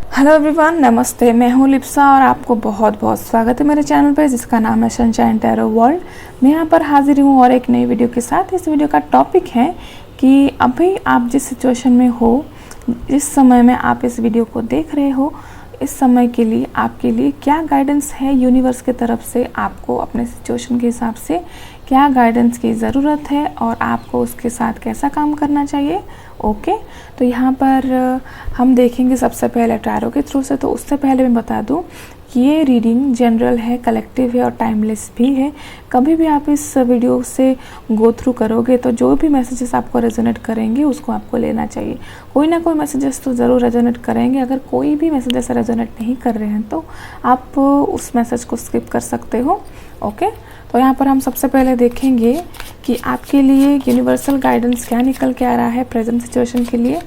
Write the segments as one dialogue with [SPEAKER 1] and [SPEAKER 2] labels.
[SPEAKER 1] Hello everyone, नमस्ते। मैं हूँ लिप्सा और आपको बहुत बहुत स्वागत है मेरे चैनल पे जिसका नाम है सनशाइन टैरो वर्ल्ड। मैं यहाँ पर हाजिर हूँ और एक नई वीडियो के साथ। इस वीडियो का टॉपिक है कि अभी आप जिस सिचुएशन में हो, जिस समय में आप इस वीडियो को देख रहे हो, इस समय के लिए आपके लिए क्या गाइडेंस है यूनिवर्स की तरफ से। आपको अपने सिचुएशन के हिसाब से क्या गाइडेंस की ज़रूरत है और आपको उसके साथ कैसा काम करना चाहिए। ओके, तो यहाँ पर हम देखेंगे सबसे पहले टैरो के थ्रू से। तो उससे पहले मैं बता दूँ कि ये रीडिंग जनरल है, कलेक्टिव है और टाइमलेस भी है। कभी भी आप इस वीडियो से गो थ्रू करोगे तो जो भी मैसेजेस आपको रेजोनेट करेंगे उसको आपको लेना चाहिए। कोई ना कोई मैसेजेस तो ज़रूर रेजोनेट करेंगे। अगर कोई भी मैसेजेस रेजोनेट नहीं कर रहे हैं तो आप उस मैसेज को स्किप कर सकते हो। ओके, तो यहाँ पर हम सबसे पहले देखेंगे कि आपके लिए यूनिवर्सल गाइडेंस क्या निकल के आ रहा है प्रेजेंट सिचुएशन के लिए।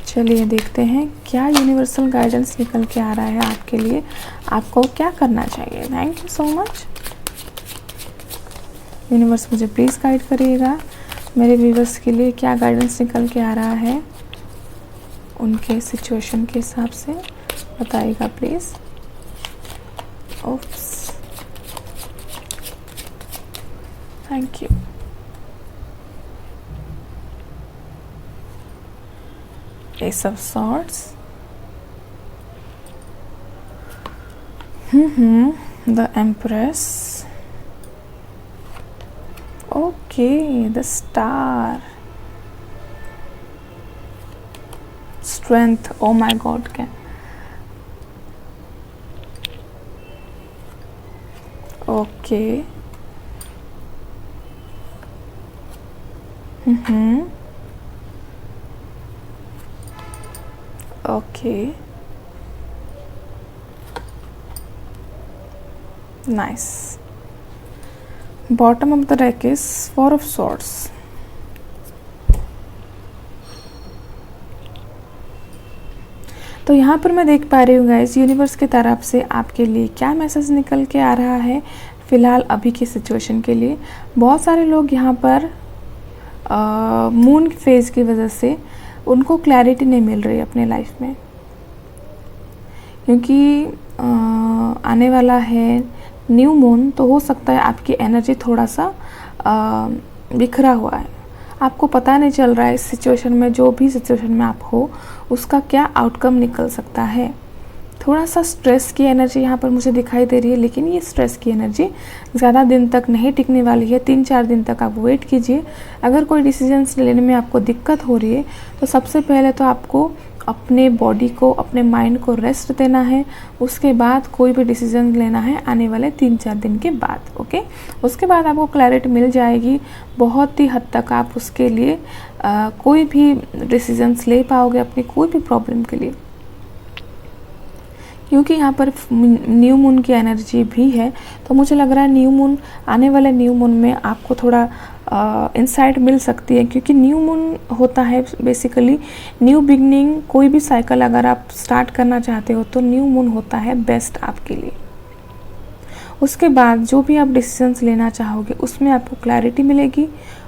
[SPEAKER 1] चलिए देखते हैं क्या यूनिवर्सल गाइडेंस निकल के आ रहा है आपके लिए, आपको क्या करना चाहिए। Thank you so much universe, मुझे प्लीज़ गाइड करिएगा मेरे व्यूवर्स के लिए क्या गाइडेंस निकल के आ रहा है उनके सिचुएशन के हिसाब से। बताइएगा please. Oops, thank you. Ace of Swords, the Empress, okay, the Star, Strength, oh my God, क्या okay, okay, nice. Bottom of the deck is Four of Swords. तो यहाँ पर मैं देख पा रही हूँ गाइस, यूनिवर्स की तरफ से आपके लिए क्या मैसेज निकल के आ रहा है फ़िलहाल अभी की सिचुएशन के लिए। बहुत सारे लोग यहाँ पर मून फेज़ की वजह से उनको क्लैरिटी नहीं मिल रही अपने लाइफ में, क्योंकि आने वाला है न्यू मून। तो हो सकता है आपकी एनर्जी थोड़ा सा बिखरा हुआ है, आपको पता नहीं चल रहा है इस सिचुएशन में, जो भी सिचुएशन में आप हो उसका क्या आउटकम निकल सकता है। थोड़ा सा स्ट्रेस की एनर्जी यहाँ पर मुझे दिखाई दे रही है, लेकिन ये स्ट्रेस की एनर्जी ज़्यादा दिन तक नहीं टिकने वाली है। 3-4 दिन तक आप वेट कीजिए। अगर कोई डिसीजंस लेने में आपको दिक्कत हो रही है तो सबसे पहले तो आपको अपने बॉडी को, अपने माइंड को रेस्ट देना है। उसके बाद कोई भी डिसीजन लेना है आने वाले 3-4 दिन के बाद। ओके, उसके बाद आपको क्लैरिटी मिल जाएगी। बहुत ही हद तक आप उसके लिए कोई भी डिसीजंस ले पाओगे अपनी कोई भी प्रॉब्लम के लिए, क्योंकि यहाँ पर न्यू मून की एनर्जी भी है। तो मुझे लग रहा है न्यू मून, आने वाले न्यू मून में आपको थोड़ा इंसाइट मिल सकती है, क्योंकि न्यू मून होता है बेसिकली न्यू बिगनिंग। कोई भी साइकिल अगर आप स्टार्ट करना चाहते हो तो न्यू मून होता है बेस्ट आपके लिए। उसके बाद जो भी आप डिसीजंस लेना चाहोगे उसमें आपको क्लैरिटी मिलेगी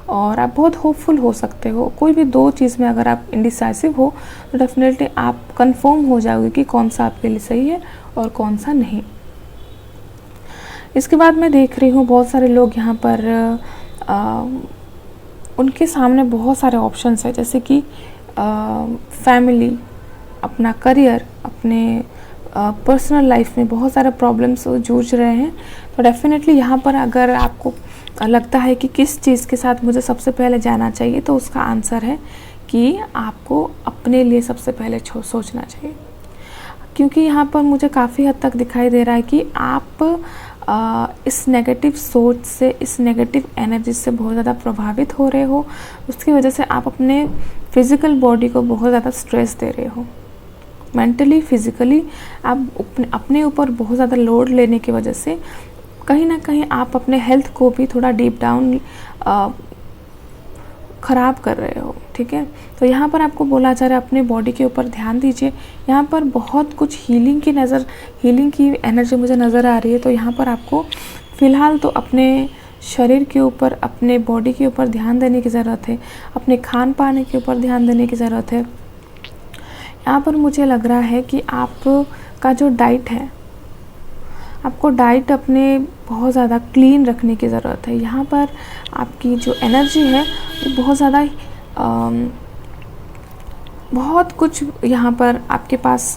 [SPEAKER 1] और आप बहुत होपफुल हो सकते हो। कोई भी 2 चीज़ में अगर आप इंडिसाइसिव हो तो डेफिनेटली आप कंफर्म हो जाओगे कि कौन सा आपके लिए सही है और कौन सा नहीं। इसके बाद मैं देख रही हूँ बहुत सारे लोग यहाँ पर उनके सामने बहुत सारे ऑप्शंस है, जैसे कि फैमिली, अपना करियर, अपने पर्सनल लाइफ में बहुत सारे प्रॉब्लम्स जूझ रहे हैं। तो डेफिनेटली यहाँ पर अगर आपको लगता है कि किस चीज़ के साथ मुझे सबसे पहले जाना चाहिए, तो उसका आंसर है कि आपको अपने लिए सबसे पहले सोचना चाहिए। क्योंकि यहाँ पर मुझे काफ़ी हद तक दिखाई दे रहा है कि आप इस नेगेटिव सोच से, इस नेगेटिव एनर्जी से बहुत ज़्यादा प्रभावित हो रहे हो। उसकी वजह से आप अपने फिज़िकल बॉडी को बहुत ज़्यादा स्ट्रेस दे रहे हो। मेंटली, फिज़िकली आप अपने ऊपर बहुत ज़्यादा लोड लेने की वजह से कहीं ना कहीं आप अपने हेल्थ को भी थोड़ा डीप डाउन ख़राब कर रहे हो। ठीक है, तो यहाँ पर आपको बोला जा रहा है अपने बॉडी के ऊपर ध्यान दीजिए। यहाँ पर बहुत कुछ हीलिंग की एनर्जी मुझे नज़र आ रही है। तो यहाँ पर आपको फ़िलहाल तो अपने शरीर के ऊपर, अपने बॉडी के ऊपर ध्यान देने की ज़रूरत है, अपने खान पान के ऊपर ध्यान देने की ज़रूरत है। यहाँ पर मुझे लग रहा है कि आपका जो डाइट है, आपको डाइट अपने बहुत ज़्यादा क्लीन रखने की ज़रूरत है। यहाँ पर आपकी जो एनर्जी है वो बहुत ज़्यादा बहुत कुछ यहाँ पर आपके पास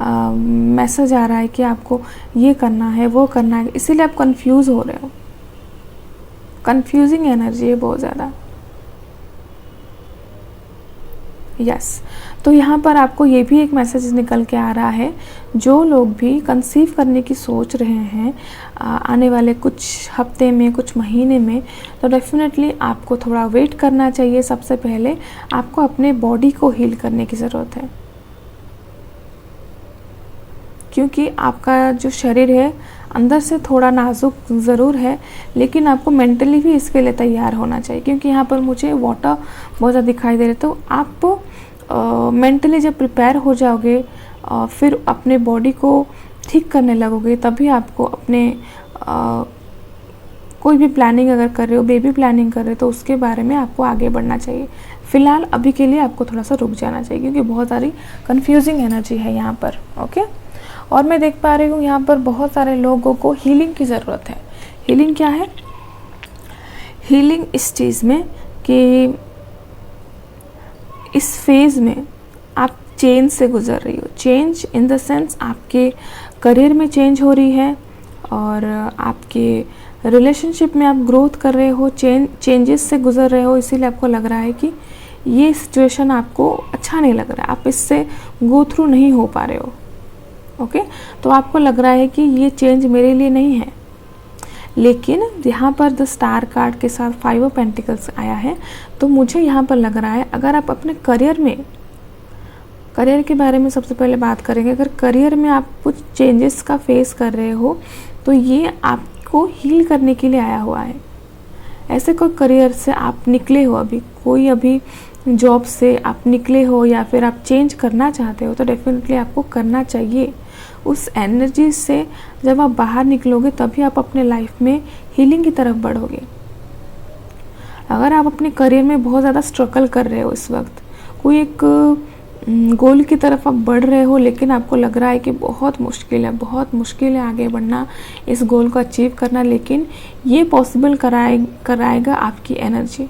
[SPEAKER 1] मैसेज आ रहा है कि आपको ये करना है, वो करना है, इसीलिए आप कंफ्यूज हो रहे हो। कंफ्यूजिंग एनर्जी है बहुत ज़्यादा। यस तो यहाँ पर आपको ये भी एक मैसेज निकल के आ रहा है, जो लोग भी कंसीव करने की सोच रहे हैं आने वाले कुछ हफ्ते में, कुछ महीने में, तो डेफिनेटली आपको थोड़ा वेट करना चाहिए। सबसे पहले आपको अपने बॉडी को हील करने की ज़रूरत है, क्योंकि आपका जो शरीर है अंदर से थोड़ा नाजुक ज़रूर है, लेकिन आपको मेंटली भी इसके लिए तैयार होना चाहिए। क्योंकि यहाँ पर मुझे वाटर बहुत ज़्यादा दिखाई दे रहे, तो आप मेंटली जब प्रिपेयर हो जाओगे फिर अपने बॉडी को ठीक करने लगोगे, तभी आपको अपने कोई भी प्लानिंग अगर कर रहे हो, बेबी प्लानिंग कर रहे हो, तो उसके बारे में आपको आगे बढ़ना चाहिए। फ़िलहाल अभी के लिए आपको थोड़ा सा रुक जाना चाहिए, क्योंकि बहुत सारी कंफ्यूजिंग एनर्जी है यहाँ पर। ओके, और मैं देख पा रही हूँ यहाँ पर बहुत सारे लोगों को हीलिंग की ज़रूरत है। हीलिंग क्या है? हीलिंग इस चीज़ में कि इस फेज़ में आप चेंज से गुज़र रही हो। चेंज इन द सेंस आपके करियर में चेंज हो रही है, और आपके रिलेशनशिप में आप ग्रोथ कर रहे हो, चेंजेस से गुज़र रहे हो। इसीलिए आपको लग रहा है कि ये सिचुएशन आपको अच्छा नहीं लग रहा है, आप इससे गो थ्रू नहीं हो पा रहे हो। ओके, तो आपको लग रहा है कि ये चेंज मेरे लिए नहीं है। लेकिन यहाँ पर द स्टार कार्ड के साथ 5 ऑफ पेंटिकल्स आया है, तो मुझे यहाँ पर लग रहा है अगर आप अपने करियर के बारे में सबसे पहले बात करेंगे, अगर करियर में आप कुछ चेंजेस का फेस कर रहे हो, तो ये आपको हील करने के लिए आया हुआ है। ऐसे कोई करियर से आप निकले हो, अभी जॉब से आप निकले हो, या फिर आप चेंज करना चाहते हो, तो डेफिनेटली आपको करना चाहिए। उस एनर्जी से जब आप बाहर निकलोगे तभी आप अपने लाइफ में हीलिंग की तरफ बढ़ोगे। अगर आप अपने करियर में बहुत ज़्यादा स्ट्रगल कर रहे हो, इस वक्त कोई एक गोल की तरफ आप बढ़ रहे हो, लेकिन आपको लग रहा है कि बहुत मुश्किल है आगे बढ़ना, इस गोल को अचीव करना, लेकिन ये पॉसिबल कराएगा आपकी एनर्जी।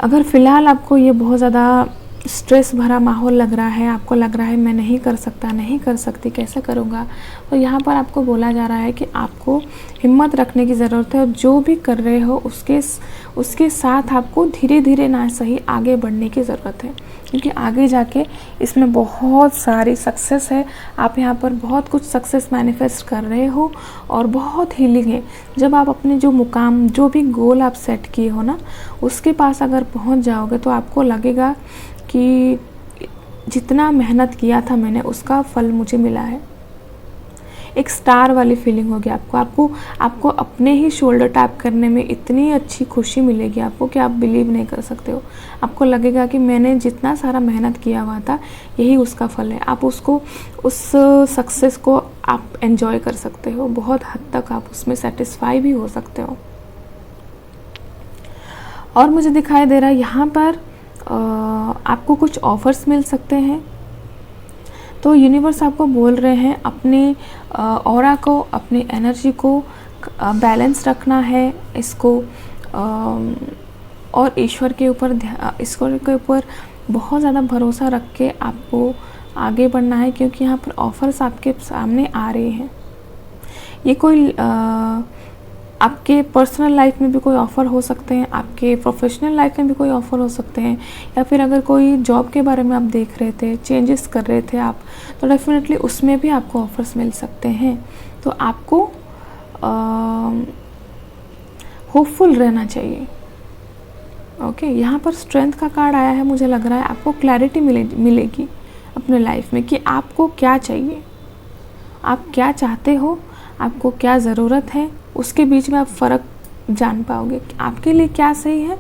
[SPEAKER 1] अगर फ़िलहाल आपको ये बहुत ज़्यादा स्ट्रेस भरा माहौल लग रहा है, आपको लग रहा है मैं नहीं कर सकता, नहीं कर सकती, कैसे करूँगा, तो यहाँ पर आपको बोला जा रहा है कि आपको हिम्मत रखने की ज़रूरत है। और जो भी कर रहे हो उसके साथ आपको धीरे धीरे ना सही आगे बढ़ने की ज़रूरत है, क्योंकि आगे जाके इसमें बहुत सारी सक्सेस है। आप यहाँ पर बहुत कुछ सक्सेस मैनिफेस्ट कर रहे हो, और बहुत हीलिंग है। जब आप अपने जो मुकाम, जो भी गोल आप सेट किए हो ना, उसके पास अगर पहुँच जाओगे, तो आपको लगेगा कि जितना मेहनत किया था मैंने, उसका फल मुझे मिला है। एक स्टार वाली फीलिंग होगी आपको अपने ही शोल्डर टैप करने में इतनी अच्छी खुशी मिलेगी आपको कि आप बिलीव नहीं कर सकते हो। आपको लगेगा कि मैंने जितना सारा मेहनत किया हुआ था, यही उसका फल है। आप उस सक्सेस को आप एंजॉय कर सकते हो, बहुत हद तक आप उसमें सेटिस्फाई भी हो सकते हो। और मुझे दिखाई दे रहा है यहाँ पर आपको कुछ ऑफ़र्स मिल सकते हैं। तो यूनिवर्स आपको बोल रहे हैं अपनी ऑरा को, अपनी एनर्जी को बैलेंस रखना है, इसको और ईश्वर के ऊपर बहुत ज़्यादा भरोसा रख के आपको आगे बढ़ना है, क्योंकि यहाँ पर ऑफ़र्स आपके सामने आ रहे हैं। ये कोई आपके पर्सनल लाइफ में भी कोई ऑफ़र हो सकते हैं, आपके प्रोफेशनल लाइफ में भी कोई ऑफ़र हो सकते हैं, या फिर अगर कोई जॉब के बारे में आप देख रहे थे, चेंजेस कर रहे थे आप, तो डेफिनेटली उसमें भी आपको ऑफ़र्स मिल सकते हैं। तो आपको होपफुल रहना चाहिए। ओके, यहाँ पर स्ट्रेंथ का कार्ड आया है। मुझे लग रहा है आपको क्लैरिटी मिलेगी अपने लाइफ में कि आपको क्या चाहिए, आप क्या चाहते हो, आपको क्या ज़रूरत है। उसके बीच में आप फ़र्क जान पाओगे कि आपके लिए क्या सही है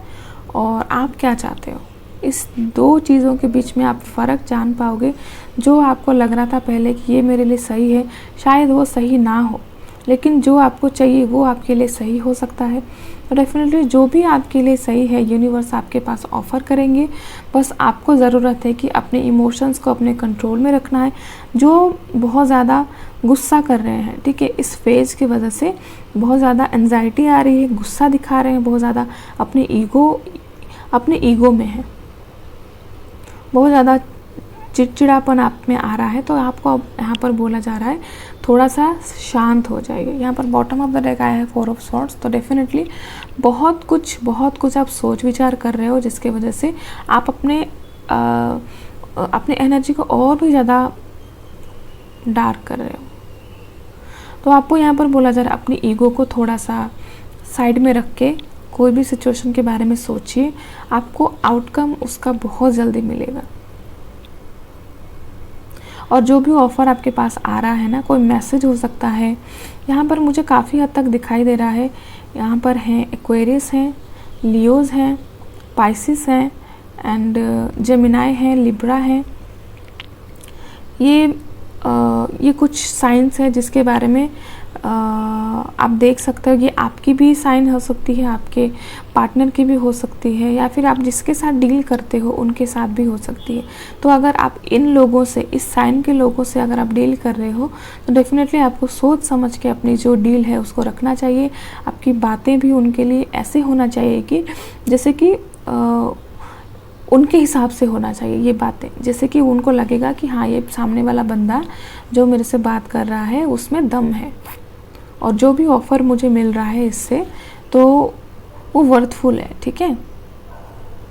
[SPEAKER 1] और आप क्या चाहते हो। इस दो चीज़ों के बीच में आप फ़र्क जान पाओगे। जो आपको लग रहा था पहले कि ये मेरे लिए सही है, शायद वो सही ना हो, लेकिन जो आपको चाहिए वो आपके लिए सही हो सकता है। तो डेफिनेटली जो भी आपके लिए सही है यूनिवर्स आपके पास ऑफ़र करेंगे। बस आपको ज़रूरत है कि अपने इमोशंस को अपने कंट्रोल में रखना है। जो बहुत ज़्यादा गुस्सा कर रहे हैं, ठीक है, इस फेज़ की वजह से बहुत ज़्यादा एंजाइटी आ रही है, गुस्सा दिखा रहे हैं, बहुत ज़्यादा अपने ईगो में है, बहुत ज़्यादा चिड़चिड़ापन आप में आ रहा है, तो आपको अब यहाँ पर बोला जा रहा है थोड़ा सा शांत हो जाइए। यहाँ पर बॉटम ऑफ द डेक आया है 4 ऑफ सॉर्ड्स। तो डेफिनेटली बहुत कुछ आप सोच विचार कर रहे हो, जिसके वजह से आप अपने एनर्जी को और भी ज़्यादा डार्क कर रहे हो। तो आपको यहाँ पर बोला जा रहा है अपनी ईगो को थोड़ा सा साइड में रख के कोई भी सिचुएशन के बारे में सोचिए, आपको आउटकम उसका बहुत जल्दी मिलेगा। और जो भी ऑफ़र आपके पास आ रहा है ना, कोई मैसेज हो सकता है, यहाँ पर मुझे काफ़ी हद तक दिखाई दे रहा है। यहाँ पर हैं एक्वेरियस हैं, लियोज़ हैं, पाइसिस हैं एंड जेमिनाई हैं, लिब्रा हैं। ये कुछ साइंस है जिसके बारे में आप देख सकते हो। ये आपकी भी साइन हो सकती है, आपके पार्टनर की भी हो सकती है, या फिर आप जिसके साथ डील करते हो उनके साथ भी हो सकती है। तो अगर आप इन लोगों से, इस साइन के लोगों से अगर आप डील कर रहे हो तो डेफिनेटली आपको सोच समझ के अपनी जो डील है उसको रखना चाहिए। आपकी बातें भी उनके लिए ऐसे होना चाहिए कि जैसे कि उनके हिसाब से होना चाहिए ये बातें, जैसे कि उनको लगेगा कि हाँ, ये सामने वाला बंदा जो मेरे से बात कर रहा है उसमें दम है, और जो भी ऑफ़र मुझे मिल रहा है इससे तो वो वर्थफुल है, ठीक है।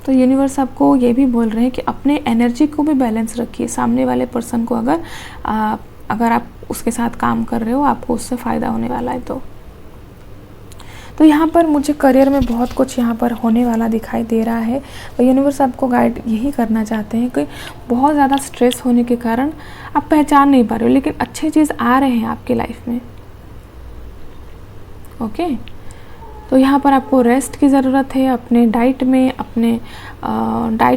[SPEAKER 1] तो यूनिवर्स आपको ये भी बोल रहे हैं कि अपने एनर्जी को भी बैलेंस रखिए। सामने वाले पर्सन को अगर आप उसके साथ काम कर रहे हो, आपको उससे फ़ायदा होने वाला है। तो यहाँ पर मुझे करियर में बहुत कुछ यहाँ पर होने वाला दिखाई दे रहा है। तो यूनिवर्स आपको गाइड यही करना चाहते हैं कि बहुत ज़्यादा स्ट्रेस होने के कारण आप पहचान नहीं पा रहे हो, लेकिन अच्छे चीज़ आ रहे हैं आपकी लाइफ में। ओके, तो यहाँ पर आपको रेस्ट की ज़रूरत है। अपने डाइट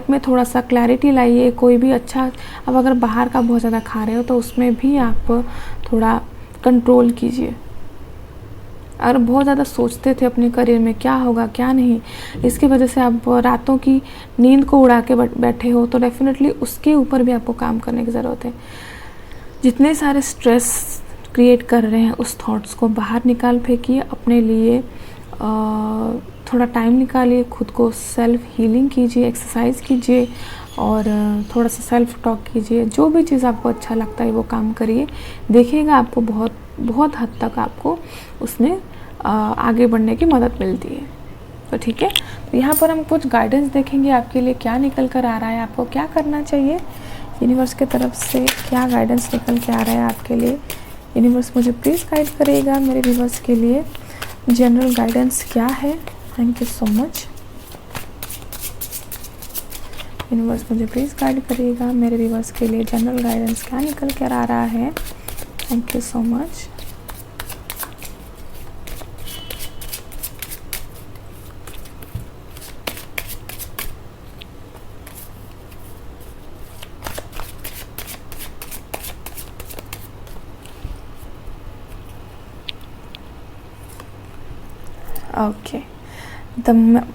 [SPEAKER 1] में थोड़ा सा क्लैरिटी लाइए। कोई भी अच्छा, अब अगर बाहर का बहुत ज़्यादा खा रहे हो तो उसमें भी आप थोड़ा कंट्रोल कीजिए। और बहुत ज़्यादा सोचते थे अपने करियर में क्या होगा क्या नहीं, इसकी वजह से आप रातों की नींद को उड़ा के बैठे हो, तो डेफिनेटली उसके ऊपर भी आपको काम करने की ज़रूरत है। जितने सारे स्ट्रेस क्रिएट कर रहे हैं उस थॉट्स को बाहर निकाल फेंकिए। अपने लिए थोड़ा टाइम निकालिए, खुद को सेल्फ हीलिंग कीजिए, एक्सरसाइज कीजिए और थोड़ा सा सेल्फ टॉक कीजिए। जो भी चीज़ आपको अच्छा लगता है वो काम करिए, देखिएगा आपको बहुत हद तक आपको उसमें आगे बढ़ने की मदद मिलती है। तो ठीक है, तो यहाँ पर हम कुछ गाइडेंस देखेंगे आपके लिए क्या निकल कर आ रहा है, आपको क्या करना चाहिए। यूनिवर्स की तरफ से क्या गाइडेंस निकल के आ रहा है आपके लिए। यूनिवर्स मुझे प्लीज़ गाइड करिएगा मेरे व्यूअर्स के लिए। जनरल गाइडेंस क्या है। Thank you so much. Universe मुझे प्लीज़ गाइड करिएगा मेरे व्यूअर्स के लिए। जनरल गाइडेंस क्या निकल कर आ रहा है। Thank you so much. Okay,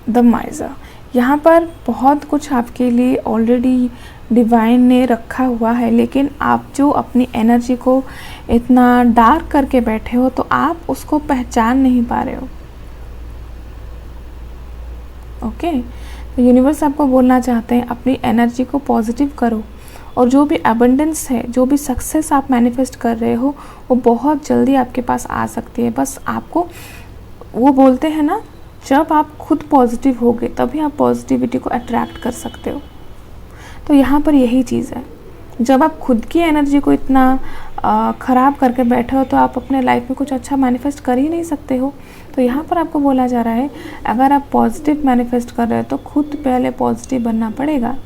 [SPEAKER 1] the miser. यहाँ पर बहुत कुछ आपके लिए ऑलरेडी डिवाइन ने रखा हुआ है, लेकिन आप जो अपनी एनर्जी को इतना डार्क करके बैठे हो तो आप उसको पहचान नहीं पा रहे हो। ओके, तो यूनिवर्स आपको बोलना चाहते हैं अपनी एनर्जी को पॉजिटिव करो, और जो भी अबंडेंस है, जो भी सक्सेस आप मैनिफेस्ट कर रहे हो वो बहुत जल्दी आपके पास आ सकती है। बस आपको, वो बोलते हैं ना, जब आप खुद पॉजिटिव होगे तभी आप पॉजिटिविटी को अट्रैक्ट कर सकते हो। तो यहाँ पर यही चीज़ है, जब आप खुद की एनर्जी को इतना ख़राब करके बैठे हो तो आप अपने लाइफ में कुछ अच्छा मैनिफेस्ट कर ही नहीं सकते हो। तो यहाँ पर आपको बोला जा रहा है अगर आप पॉजिटिव मैनिफेस्ट कर रहे हो तो खुद पहले पॉजिटिव बनना पड़ेगा।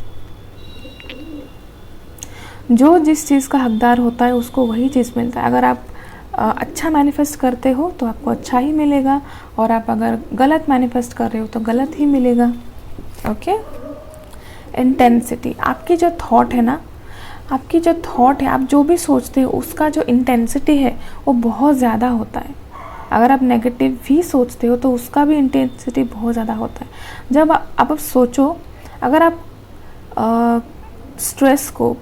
[SPEAKER 1] जो जिस चीज़ का हकदार होता है उसको वही चीज़ मिलता है। अगर आप अच्छा मैनिफेस्ट करते हो तो आपको अच्छा ही मिलेगा, और आप अगर गलत मैनिफेस्ट कर रहे हो तो गलत ही मिलेगा। ओके, इंटेंसिटी, आपकी जो थॉट है ना, आपकी जो थॉट है, आप जो भी सोचते हो उसका जो इंटेंसिटी है वो बहुत ज़्यादा होता है। अगर आप नेगेटिव भी सोचते हो तो उसका भी इंटेंसिटी बहुत ज़्यादा होता है। जब आप सोचो, अगर आप स्ट्रेस को,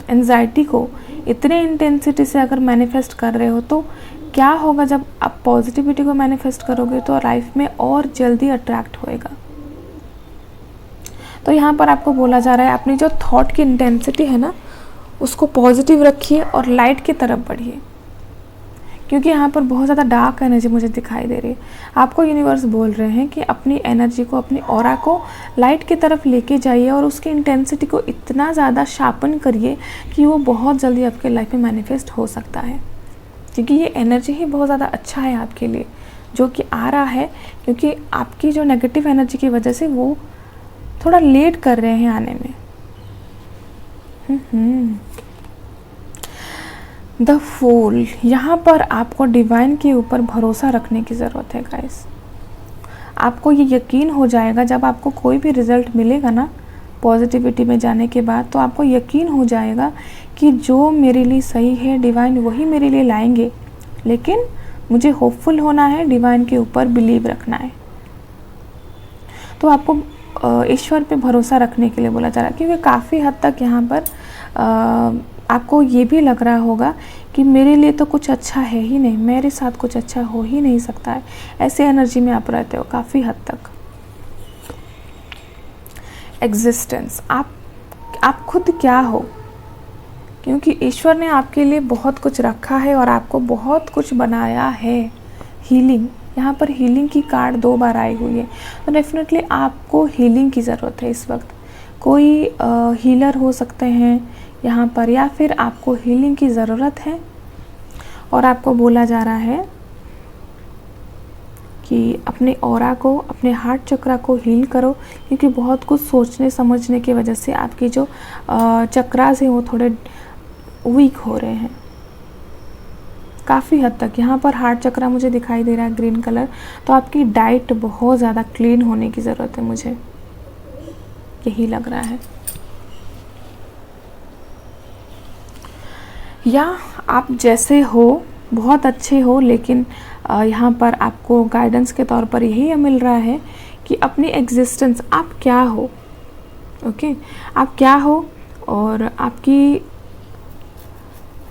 [SPEAKER 1] एंजाइटी को इतने इंटेंसिटी से अगर मैनिफेस्ट कर रहे हो तो क्या होगा जब आप पॉजिटिविटी को मैनिफेस्ट करोगे तो लाइफ में और जल्दी अट्रैक्ट होएगा। तो यहाँ पर आपको बोला जा रहा है अपनी जो थॉट की इंटेंसिटी है ना उसको पॉजिटिव रखिए और लाइट की तरफ बढ़िए, क्योंकि यहाँ पर बहुत ज़्यादा डार्क एनर्जी मुझे दिखाई दे रही है। आपको यूनिवर्स बोल रहे हैं कि अपनी एनर्जी को, अपनी ऑरा को लाइट की तरफ लेके जाइए और उसकी इंटेंसिटी को इतना ज़्यादा शार्पन करिए कि वो बहुत जल्दी आपके लाइफ में मैनिफेस्ट हो सकता है, क्योंकि ये एनर्जी ही बहुत ज़्यादा अच्छा है आपके लिए जो कि आ रहा है, क्योंकि आपकी जो नेगेटिव एनर्जी की वजह से वो थोड़ा लेट कर रहे हैं आने में। द फूल, यहाँ पर आपको डिवाइन के ऊपर भरोसा रखने की ज़रूरत है गाइस। आपको ये यकीन हो जाएगा जब आपको कोई भी रिज़ल्ट मिलेगा ना पॉजिटिविटी में जाने के बाद, तो आपको यकीन हो जाएगा कि जो मेरे लिए सही है डिवाइन वही मेरे लिए लाएंगे, लेकिन मुझे होपफुल होना है, डिवाइन के ऊपर बिलीव रखना है। तो आपको ईश्वर पे भरोसा रखने के लिए बोला जा रहा है, क्योंकि काफ़ी हद तक यहाँ पर आपको ये भी लग रहा होगा कि मेरे लिए तो कुछ अच्छा है ही नहीं, मेरे साथ कुछ अच्छा हो ही नहीं सकता है। ऐसे एनर्जी में आप रहते हो काफ़ी हद तक। एग्जिस्टेंस, आप खुद क्या हो, क्योंकि ईश्वर ने आपके लिए बहुत कुछ रखा है और आपको बहुत कुछ बनाया है। हीलिंग, यहाँ पर हीलिंग की कार्ड 2 बार आई हुई है, तो डेफिनेटली आपको हीलिंग की ज़रूरत है इस वक्त। कोई हीलर हो सकते हैं यहाँ पर, या फिर आपको हीलिंग की ज़रूरत है और आपको बोला जा रहा है कि अपने ऑरा को, अपने हार्ट चक्रा को हील करो, क्योंकि बहुत कुछ सोचने समझने की वजह से आपकी जो चक्रास हैं वो थोड़े वीक हो रहे हैं काफ़ी हद तक। यहाँ पर हार्ट चक्रा मुझे दिखाई दे रहा है ग्रीन कलर, तो आपकी डाइट बहुत ज़्यादा क्लीन होने की ज़रूरत है, मुझे यही लग रहा है। या आप जैसे हो बहुत अच्छे हो, लेकिन यहाँ पर आपको गाइडेंस के तौर पर यही मिल रहा है कि अपनी एग्जिस्टेंस, आप क्या हो, ओके, आप क्या हो और आपकी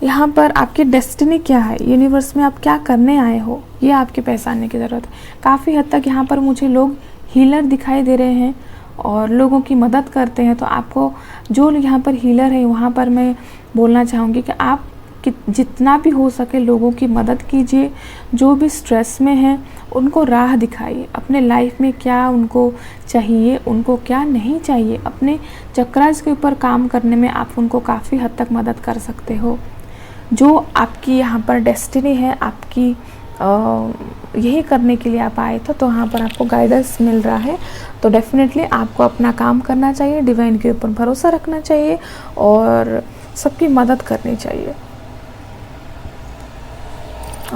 [SPEAKER 1] यहाँ पर आपकी डेस्टिनी क्या है, यूनिवर्स में आप क्या करने आए हो, ये आपके पहचानने की ज़रूरत है। काफ़ी हद तक यहाँ पर मुझे लोग हीलर दिखाई दे रहे हैं और लोगों की मदद करते हैं, तो आपको जो यहाँ पर हीलर है वहाँ पर मैं बोलना चाहूँगी कि आप जितना भी हो सके लोगों की मदद कीजिए। जो भी स्ट्रेस में हैं उनको राह दिखाइए, अपने लाइफ में क्या उनको चाहिए, उनको क्या नहीं चाहिए। अपने चक्रास के ऊपर काम करने में आप उनको काफ़ी हद तक मदद कर सकते हो। जो आपकी यहाँ पर डेस्टिनी है, आपकी यही करने के लिए आप आए थे, तो यहाँ पर आपको गाइडेंस मिल रहा है। तो डेफिनेटली आपको अपना काम करना चाहिए, डिवाइन के ऊपर भरोसा रखना चाहिए और सबकी मदद करनी चाहिए।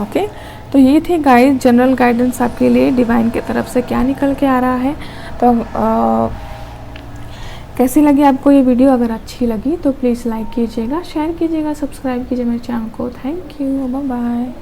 [SPEAKER 1] ओके, तो ये थी गाइड जनरल गाइडेंस आपके लिए डिवाइन की तरफ से क्या निकल के आ रहा है। तो कैसी लगी आपको ये वीडियो? अगर अच्छी लगी तो प्लीज़ लाइक कीजिएगा, शेयर कीजिएगा, सब्सक्राइब कीजिए मेरे चैनल को। Thank you, bye bye.